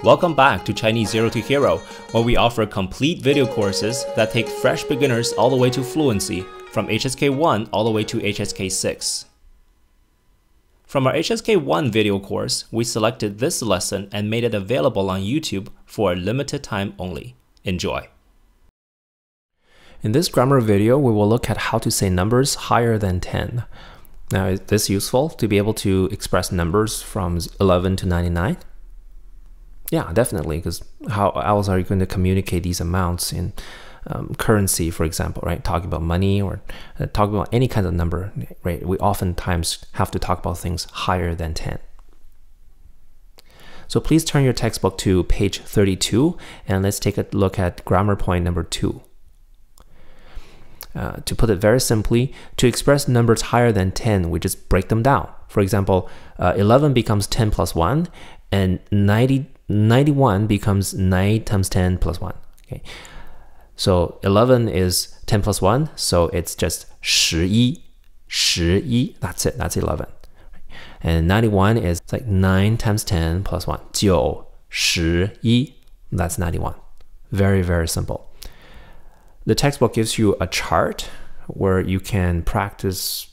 Welcome back to Chinese Zero to Hero, where we offer complete video courses that take fresh beginners all the way to fluency, from HSK 1 all the way to HSK 6. From our HSK 1 video course, we selected this lesson and made it available on YouTube for a limited time only. Enjoy! In this grammar video, we will look at how to say numbers higher than 10. Now, is this useful to be able to express numbers from 11 to 99? Yeah, definitely, because how else are you going to communicate these amounts in currency, for example, right? Talking about money or talking about any kind of number, right? We oftentimes have to talk about things higher than 10. So please turn your textbook to page 32, and let's take a look at grammar point number 2. To put it very simply, to express numbers higher than 10, we just break them down. For example, 11 becomes 10 plus 1, and 91 becomes 9 times 10 plus 1. Okay, so 11 is 10 plus 1, so it's just 11. That's it, that's 11. And 91 is like 9 times 10 plus 1. 9, 11. That's 91. Very, very simple. The textbook gives you a chart where you can practice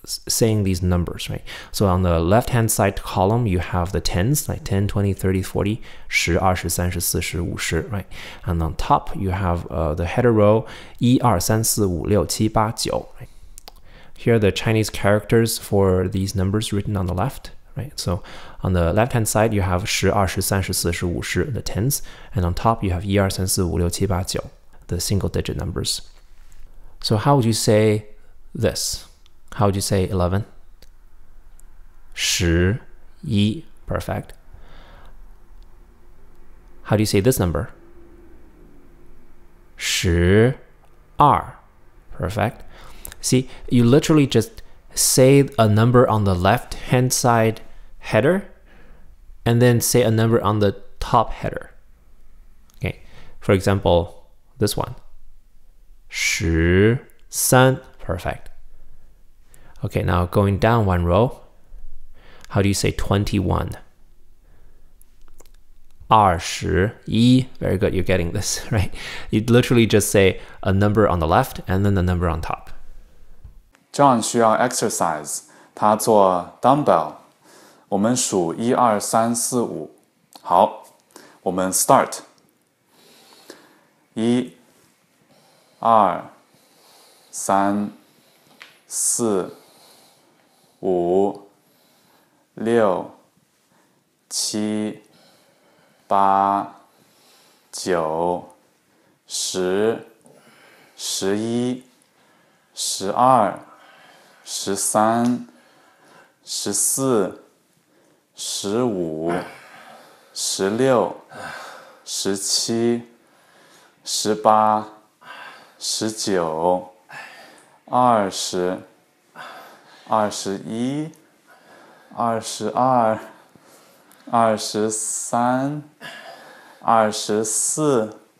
saying these numbers, right? So on the left-hand side column, you have the tens, like 10, 20, 30, 40, 10, 20, 30, 40, 50, right? And on top, you have the header row, 1, 2, 3, 4, 5, 6, 7, 8, 9. Right? Here are the Chinese characters for these numbers written on the left, right? So on the left-hand side, you have 10, 20, 30, 40, 50, the tens, and on top, you have 1, 2, 3, 4, 5, 6, 7, 8, 9, the single-digit numbers. So how would you say this? How would you say 11? 11. Perfect. How do you say this number? 12. Perfect. See, you literally just say a number on the left-hand side header and then say a number on the top header. Okay. For example, this one. 13. Perfect. Okay, now going down one row, how do you say 21? 21. Very good, you're getting this, right? You literally just say a number on the left and then the number on top. 这样需要 exercise， 它做 dumbbell， 我们数1、2、3、4、5。好，我们 start。1、2、3、4、5、6、7、8、9、10、11、12、13、14、15、16、17、18、19、20、21、22、23、24、25、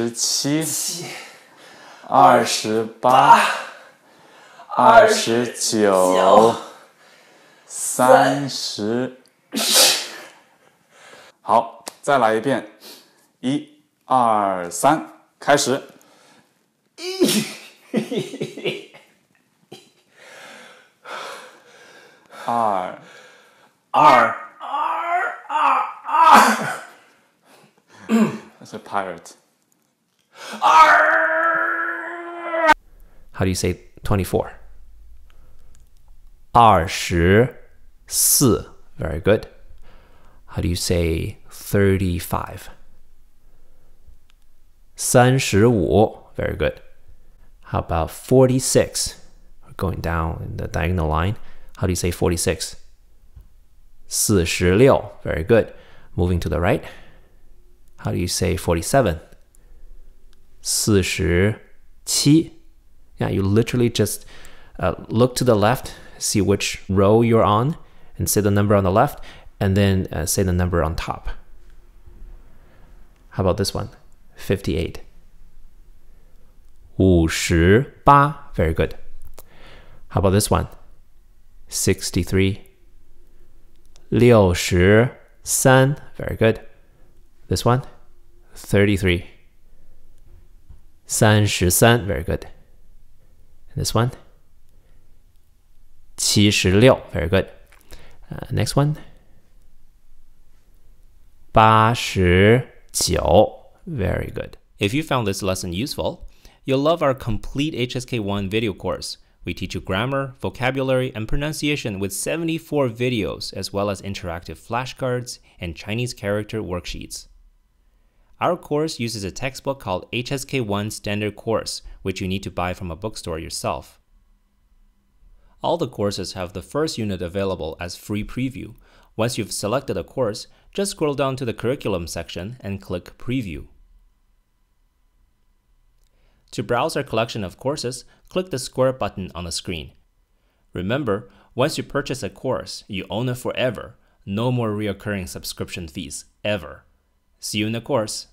26、27、28、29、30。好，再来一遍。1、2、3，开始。2。That's a pirate. How do you say 24? 24. Very good. How do you say 35? 35. Very good. How about 46? We're going down in the diagonal line. How do you say 46? 46. Very good. Moving to the right. How do you say 47? 47. Yeah, you literally just look to the left, see which row you're on, and say the number on the left, and then say the number on top. How about this one? 58. 58. Very good. How about this one? 63. 63. Very good. This one? 33. 33. Very good. And this one? 76. Very good. Next one? 89. Very good. If you found this lesson useful, you'll love our complete HSK1 video course. We teach you grammar, vocabulary, and pronunciation with 74 videos, as well as interactive flashcards and Chinese character worksheets. Our course uses a textbook called HSK1 Standard Course, which you need to buy from a bookstore yourself. All the courses have the first unit available as free preview. Once you've selected a course, just scroll down to the curriculum section and click Preview. To browse our collection of courses, click the square button on the screen. Remember, once you purchase a course, you own it forever. No more recurring subscription fees, ever. See you in the course.